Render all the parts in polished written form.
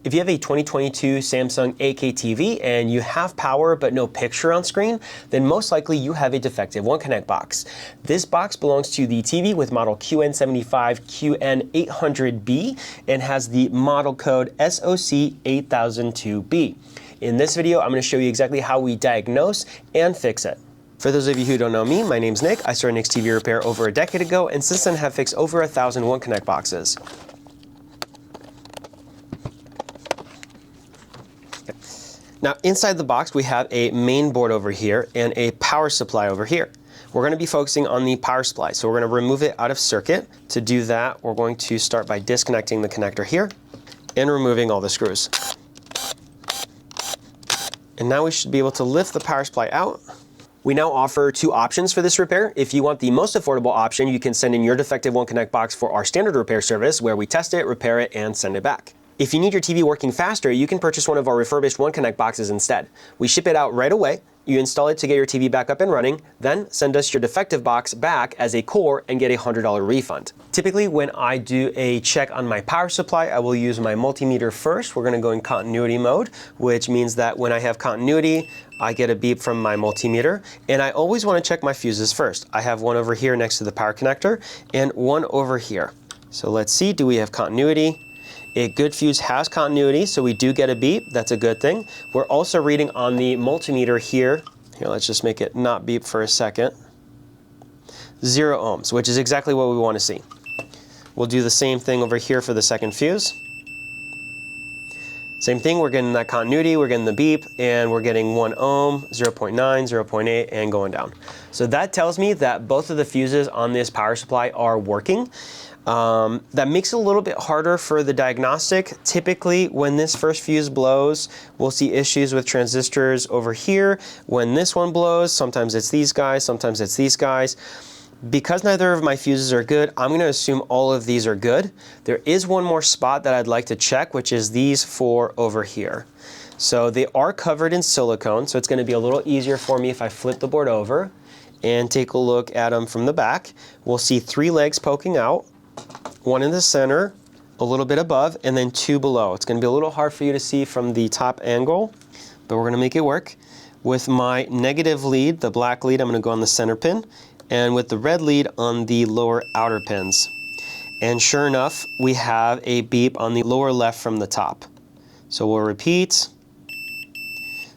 If you have a 2022 Samsung 8K TV and you have power but no picture on screen, then most likely you have a defective One Connect box. This box belongs to the TV with model QN75QN800B and has the model code SOC80002B. In this video, I'm going to show you exactly how we diagnose and fix it. For those of you who don't know me, my name's Nick. I started Nick's TV Repair over a decade ago and since then have fixed over 1,000 One Connect boxes. Now inside the box we have a main board over here and a power supply over here. We're going to be focusing on the power supply, so we're going to remove it out of circuit. To do that, we're going to start by disconnecting the connector here and removing all the screws. And now we should be able to lift the power supply out. We now offer two options for this repair. If you want the most affordable option, you can send in your defective One Connect box for our standard repair service where we test it, repair it, and send it back. If you need your TV working faster, you can purchase one of our refurbished One Connect boxes instead. We ship it out right away. You install it to get your TV back up and running, then send us your defective box back as a core and get a $100 refund. Typically, when I do a check on my power supply, I will use my multimeter first. We're going to go in continuity mode, which means that when I have continuity, I get a beep from my multimeter, and I always want to check my fuses first. I have one over here next to the power connector and one over here. So let's see, do we have continuity? A good fuse has continuity, so we do get a beep. That's a good thing. We're also reading on the multimeter here. Here, let's just make it not beep for a second. 0 ohms, which is exactly what we want to see. We'll do the same thing over here for the second fuse. Same thing, we're getting that continuity, we're getting the beep, and we're getting 1 ohm, 0.9, 0.8, and going down. So that tells me that both of the fuses on this power supply are working. That makes it a little bit harder for the diagnostic. Typically, when this first fuse blows, we'll see issues with transistors over here. When this one blows, sometimes it's these guys, sometimes it's these guys. Because neither of my fuses are good, I'm going to assume all of these are good. There is one more spot that I'd like to check, which is these 4 over here. So they are covered in silicone, so it's going to be a little easier for me if I flip the board over and take a look at them from the back. We'll see 3 legs poking out. One in the center, a little bit above, and then 2 below. It's going to be a little hard for you to see from the top angle, but we're going to make it work. With my negative lead, the black lead, I'm going to go on the center pin, and with the red lead on the lower outer pins. And sure enough, we have a beep on the lower left from the top. So we'll repeat.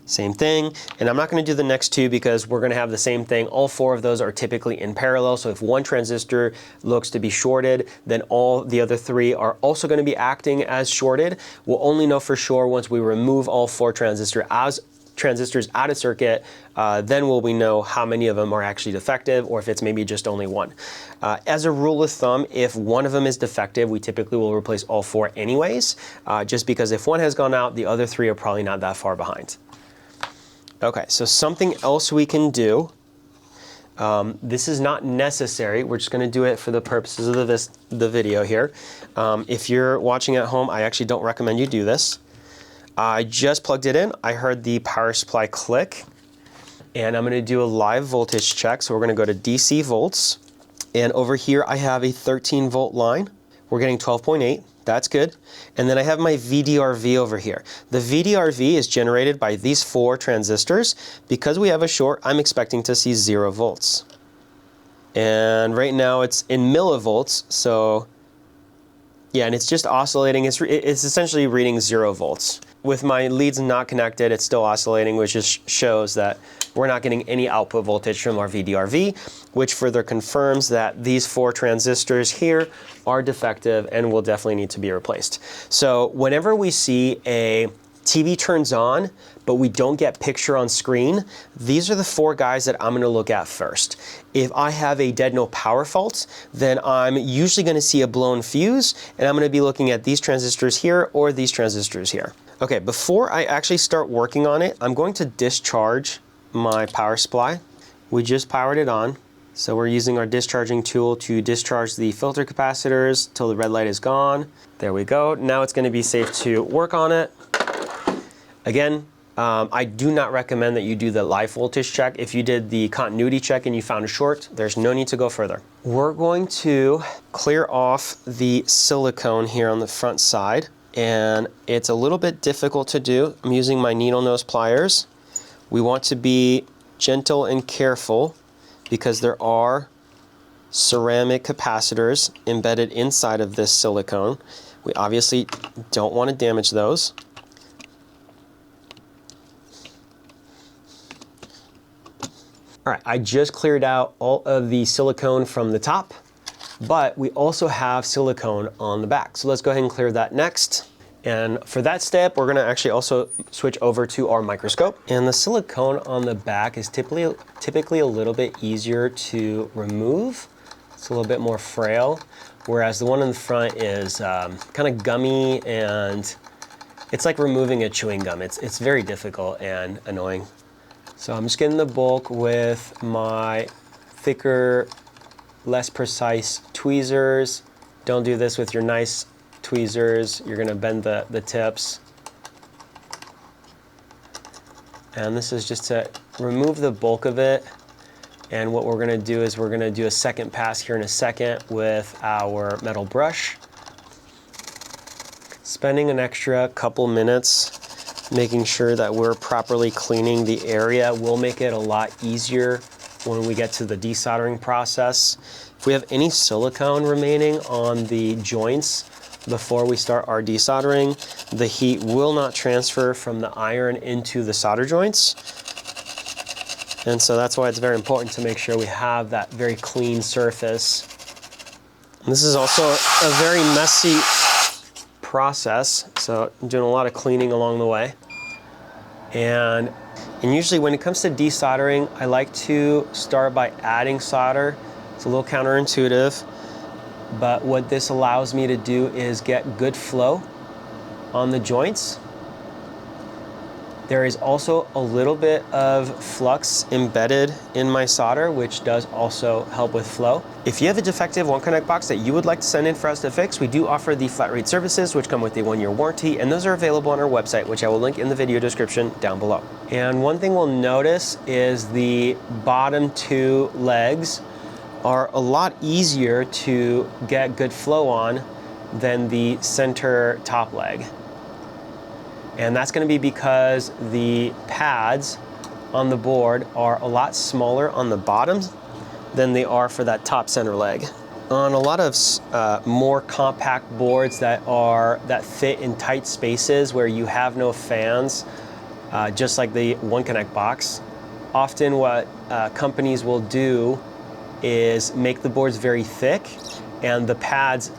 Same thing, and I'm not going to do the next 2 because we're going to have the same thing. All 4 of those are typically in parallel, so if one transistor looks to be shorted, then all the other 3 are also going to be acting as shorted. We'll only know for sure once we remove all 4 transistors out of circuit, then will we know how many of them are actually defective or if it's maybe just only one. As a rule of thumb, if one of them is defective, we typically will replace all 4 anyways, just because if one has gone out, the other 3 are probably not that far behind. Okay, so something else we can do, this is not necessary, we're just going to do it for the purposes of the video here. If you're watching at home, I actually don't recommend you do this. I just plugged it in, I heard the power supply click, and I'm going to do a live voltage check. So we're going to go to DC volts, and over here I have a 13 volt line. We're getting 12.8. That's good. And then I have my VDRV over here. The VDRV is generated by these 4 transistors. Because we have a short, I'm expecting to see 0 volts. And right now it's in millivolts, so yeah, and it's just oscillating. It's essentially reading 0 volts. With my leads not connected, it's still oscillating, which just shows that we're not getting any output voltage from our VDRV, which further confirms that these 4 transistors here are defective and will definitely need to be replaced. So whenever we see a TV turns on, but we don't get picture on screen, these are the 4 guys that I'm going to look at first. If I have a dead no power fault, then I'm usually going to see a blown fuse, and I'm going to be looking at these transistors here or these transistors here. Okay, before I actually start working on it, I'm going to discharge my power supply. We just powered it on, so we're using our discharging tool to discharge the filter capacitors till the red light is gone. There we go. Now it's going to be safe to work on it. Again, I do not recommend that you do the live voltage check. If you did the continuity check and you found a short, there's no need to go further. We're going to clear off the silicone here on the front side, and it's a little bit difficult to do. I'm using my needle nose pliers. We want to be gentle and careful because there are ceramic capacitors embedded inside of this silicone. We obviously don't want to damage those. All right, I just cleared out all of the silicone from the top, but we also have silicone on the back. So let's go ahead and clear that next. And for that step, we're gonna actually also switch over to our microscope. And the silicone on the back is typically a little bit easier to remove. It's a little bit more frail, whereas the one in the front is kind of gummy, and it's like removing a chewing gum. It's very difficult and annoying. So I'm just getting the bulk with my thicker, less precise tweezers. Don't do this with your nice tweezers. You're gonna bend the tips. And this is just to remove the bulk of it. And what we're gonna do is we're gonna do a second pass here in a second with our metal brush. Spending an extra couple minutes making sure that we're properly cleaning the area will make it a lot easier when we get to the desoldering process. If we have any silicone remaining on the joints before we start our desoldering, the heat will not transfer from the iron into the solder joints. And so that's why it's very important to make sure we have that very clean surface. And this is also a very messy process, so I'm doing a lot of cleaning along the way. And usually when it comes to desoldering, I like to start by adding solder. It's a little counterintuitive, but what this allows me to do is get good flow on the joints. There is also a little bit of flux embedded in my solder, which does also help with flow. If you have a defective OneConnect box that you would like to send in for us to fix, we do offer the flat rate services, which come with a 1-year warranty, and those are available on our website, which I will link in the video description down below. And one thing we'll notice is the bottom two legs are a lot easier to get good flow on than the center top leg. And that's going to be because the pads on the board are a lot smaller on the bottoms than they are for that top center leg. On a lot of more compact boards that fit in tight spaces where you have no fans, just like the OneConnect box, often what companies will do is make the boards very thick, and the pads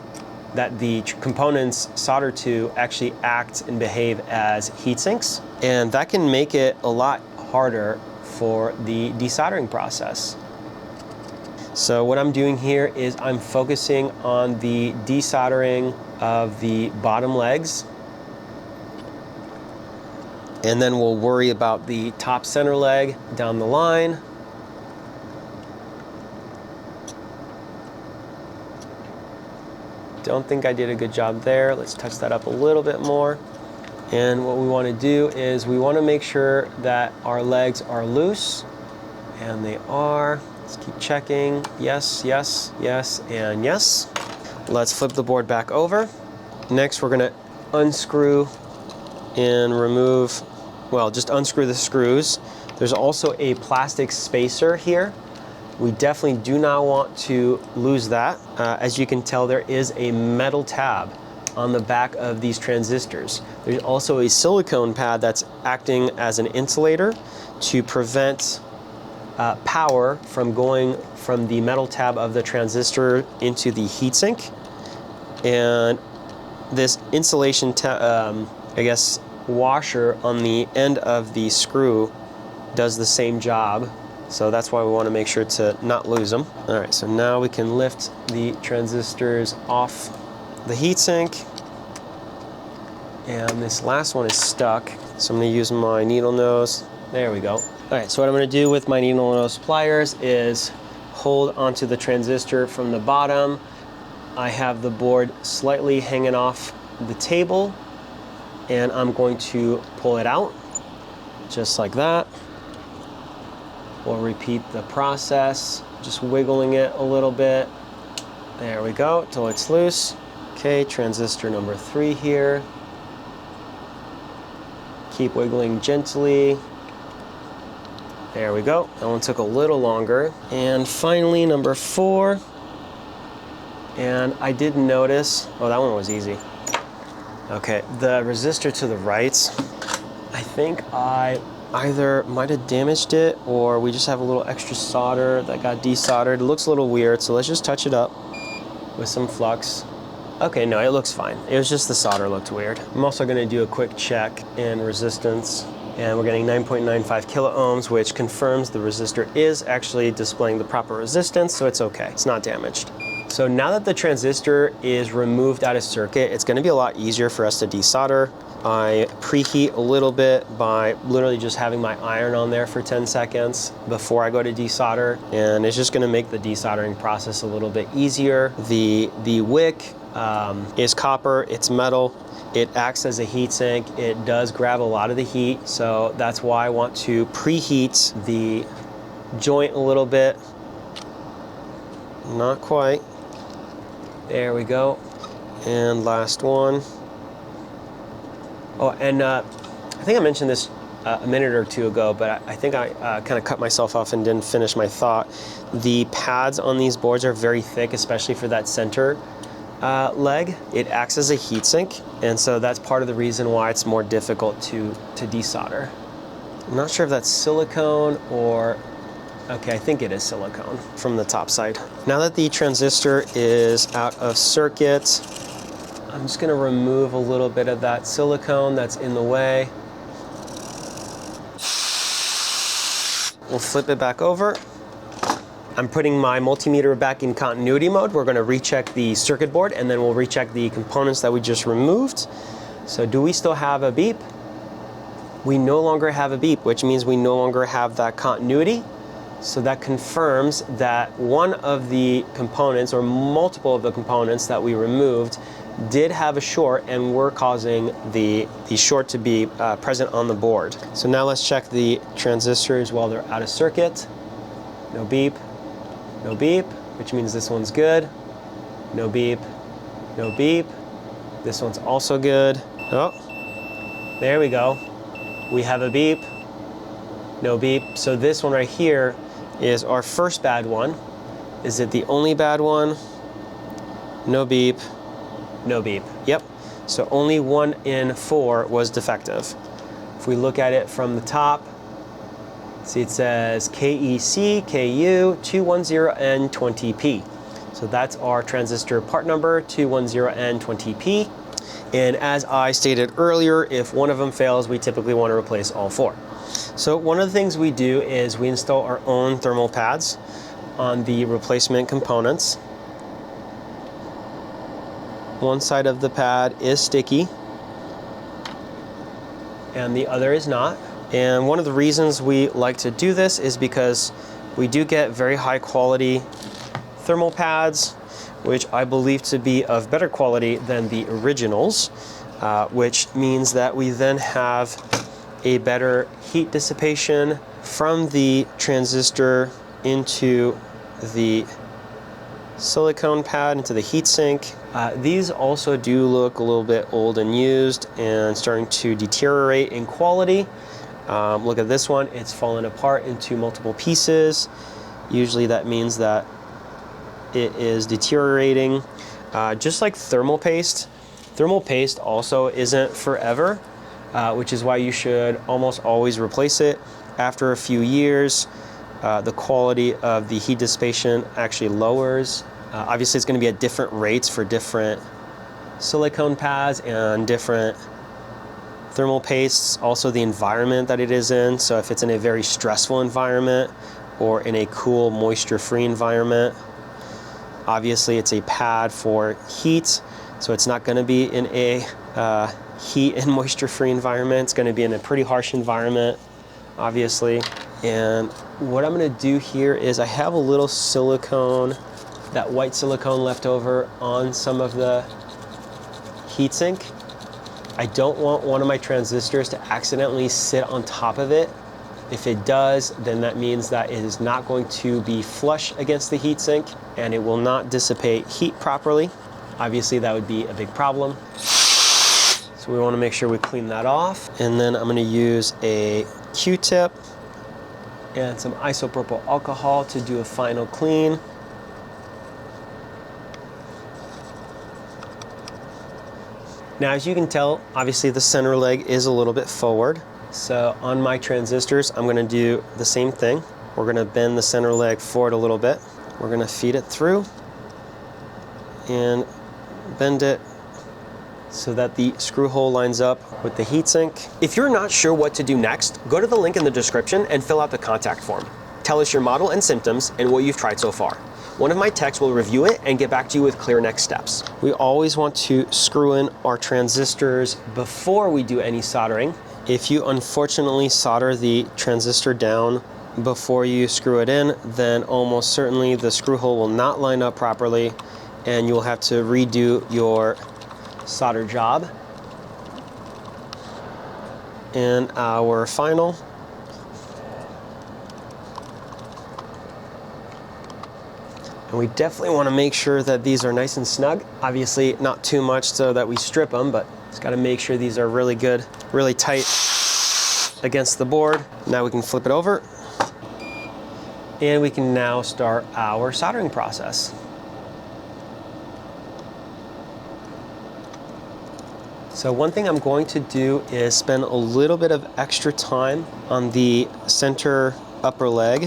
that the components solder to actually act and behave as heat sinks. And that can make it a lot harder for the desoldering process. So what I'm doing here is I'm focusing on the desoldering of the bottom legs, and then we'll worry about the top center leg down the line. Don't think I did a good job there. Let's touch that up a little bit more. And what we want to do is we want to make sure that our legs are loose, and they are. Let's keep checking. Yes, yes, yes, and yes. Let's flip the board back over. Next, we're going to unscrew and remove, well, just unscrew the screws. There's also a plastic spacer here. We definitely do not want to lose that. As you can tell, there is a metal tab on the back of these transistors. There's also a silicone pad that's acting as an insulator to prevent power from going from the metal tab of the transistor into the heatsink. And this insulation, washer on the end of the screw does the same job. So that's why we want to make sure to not lose them. All right, so now we can lift the transistors off the heatsink. And this last one is stuck, so I'm going to use my needle nose. There we go. All right, so what I'm going to do with my needle nose pliers is hold onto the transistor from the bottom. I have the board slightly hanging off the table, and I'm going to pull it out, just like that. We'll repeat the process, just wiggling it a little bit. There we go, till it's loose. Okay, transistor number 3 here. Keep wiggling gently. There we go. That one took a little longer. And finally, number 4. And I did notice, oh, that one was easy. Okay, the resistor to the right, I think I either might have damaged it or we just have a little extra solder that got desoldered. It looks a little weird, so let's just touch it up with some flux. Okay, no, it looks fine. It was just the solder looked weird. I'm also gonna do a quick check in resistance, and we're getting 9.95 kilo ohms, which confirms the resistor is actually displaying the proper resistance, so it's okay, it's not damaged. So now that the transistor is removed out of circuit, it's gonna be a lot easier for us to desolder. I preheat a little bit by literally just having my iron on there for 10 seconds before I go to desolder, and it's just gonna make the desoldering process a little bit easier. The wick is copper, it's metal. It acts as a heat sink. It does grab a lot of the heat, so that's why I want to preheat the joint a little bit. Not quite. There we go. And last one. Oh, and I think I mentioned this a minute or two ago, but I think I kind of cut myself off and didn't finish my thought. The pads on these boards are very thick, especially for that center leg. It acts as a heat sink, and so that's part of the reason why it's more difficult to desolder. I'm not sure if that's silicone or, okay, I think it is silicone from the top side. Now that the transistor is out of circuit, I'm just gonna remove a little bit of that silicone that's in the way. We'll flip it back over. I'm putting my multimeter back in continuity mode. We're gonna recheck the circuit board, and then we'll recheck the components that we just removed. So do we still have a beep? We no longer have a beep, which means we no longer have that continuity. So that confirms that one of the components, or multiple of the components that we removed, did have a short and were causing the short to be present on the board. So now let's check the transistors while they're out of circuit. No beep, no beep, which means this one's good. No beep, no beep. This one's also good. Oh, there we go. We have a beep, no beep. So this one right here is our first bad one. Is it the only bad one? No beep, no beep. Yep, so only 1 in 4 was defective. If we look at it from the top, see it says KEC KU 210N20P. So that's our transistor part number, 210N20P. And as I stated earlier, if one of them fails, we typically want to replace all 4. So one of the things we do is we install our own thermal pads on the replacement components. One side of the pad is sticky and the other is not. And one of the reasons we like to do this is because we do get very high quality thermal pads, which I believe to be of better quality than the originals, which means that we then have a better heat dissipation from the transistor into the silicone pad, into the heat sink. These also do look a little bit old and used and starting to deteriorate in quality. Look at this one, it's fallen apart into multiple pieces. Usually that means that it is deteriorating. Just like thermal paste also isn't forever, which is why you should almost always replace it. After a few years, the quality of the heat dissipation actually lowers. Obviously it's going to be at different rates for different silicone pads and different thermal pastes, also the environment that it is in. So if it's in a very stressful environment or in a cool, moisture-free environment, obviously it's a pad for heat, so it's not going to be in a heat and moisture-free environment. It's going to be in a pretty harsh environment, obviously. And what I'm going to do here is I have a little silicone, that white silicone left over on some of the heatsink. I don't want one of my transistors to accidentally sit on top of it. If it does, then that means that it is not going to be flush against the heatsink and it will not dissipate heat properly. Obviously that would be a big problem. So So we want to make sure we clean that off. And then I'm going to use a Q-tip and some isopropyl alcohol to do a final clean. Now, as you can tell, obviously the center leg is a little bit forward. So on my transistors, I'm going to do the same thing. We're going to bend the center leg forward a little bit. We're going to feed it through and bend it so that the screw hole lines up with the heatsink. If you're not sure what to do next, go to the link in the description and fill out the contact form. Tell us your model and symptoms and what you've tried so far. One of my techs will review it and get back to you with clear next steps. We always want to screw in our transistors before we do any soldering. If you unfortunately solder the transistor down before you screw it in, then almost certainly the screw hole will not line up properly and you'll have to redo your solder job. And our final. And we definitely want to make sure that these are nice and snug. Obviously not too much so that we strip them, but just got to make sure these are really good, really tight against the board. Now we can flip it over and we can now start our soldering process. So one thing I'm going to do is spend a little bit of extra time on the center upper leg.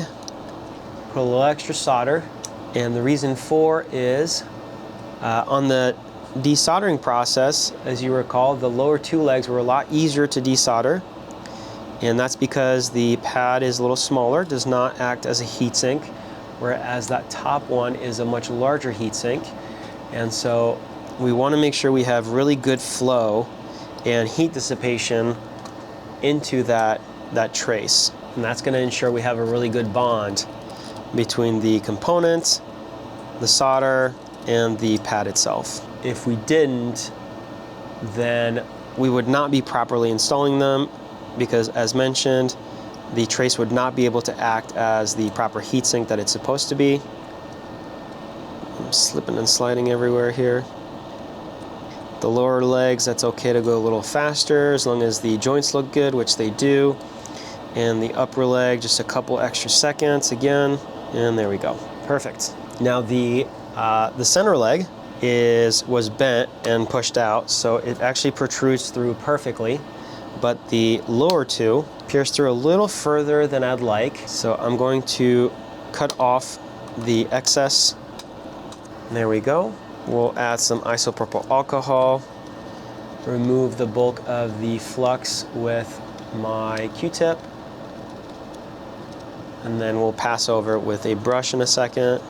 Put a little extra solder. And the reason for is on the desoldering process, as you recall, the lower two legs were a lot easier to desolder. And that's because the pad is a little smaller, does not act as a heatsink, whereas that top one is a much larger heatsink. And so we want to make sure we have really good flow and heat dissipation into that trace. And that's going to ensure we have a really good bond between the component, the solder, and the pad itself. If we didn't, then we would not be properly installing them because, as mentioned, the trace would not be able to act as the proper heatsink that it's supposed to be. I'm slipping and sliding everywhere here. The lower legs, that's okay to go a little faster as long as the joints look good, which they do. And the upper leg, just a couple extra seconds again. And there we go. Perfect. Now the center leg was bent and pushed out, so it actually protrudes through perfectly. But the lower two pierce through a little further than I'd like. So I'm going to cut off the excess. And there we go. We'll add some isopropyl alcohol. Remove the bulk of the flux with my Q-tip. And then we'll pass over with a brush in a second.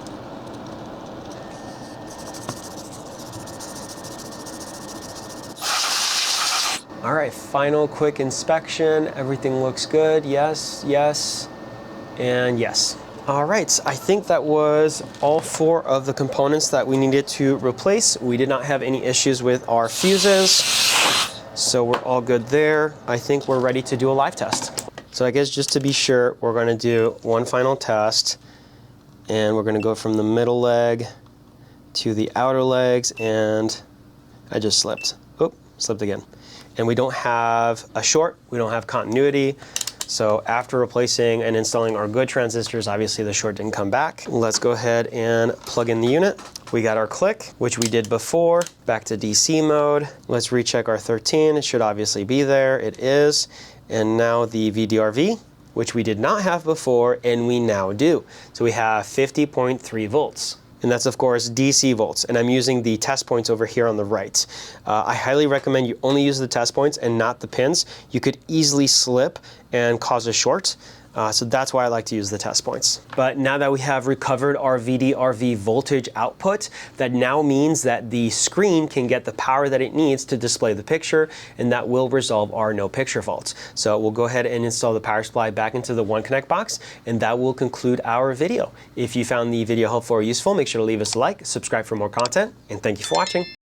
All right, final quick inspection. Everything looks good. Yes, yes, and yes. All right, I think that was all 4 of the components that we needed to replace. We did not have any issues with our fuses, so we're all good there. I think we're ready to do a live test. So I guess just to be sure, we're going to do one final test, and we're going to go from the middle leg to the outer legs, and I just slipped. Oop, slipped again. And we don't have a short, we don't have continuity. So after replacing and installing our good transistors, obviously the short didn't come back. Let's go ahead and plug in the unit. We got our click, which we did before. Back to DC mode. Let's recheck our 13. It should obviously be there. It is. And now the VDRV, which we did not have before, and we now do. So we have 50.3 volts. And that's, of course, DC volts. And I'm using the test points over here on the right. I highly recommend you only use the test points and not the pins. You could easily slip and cause a short. So that's why I like to use the test points. But now that we have recovered our VDRV voltage output, that now means that the screen can get the power that it needs to display the picture, and that will resolve our no picture faults. So we'll go ahead and install the power supply back into the One Connect box, and that will conclude our video. If you found the video helpful or useful, make sure to leave us a like, subscribe for more content, and thank you for watching.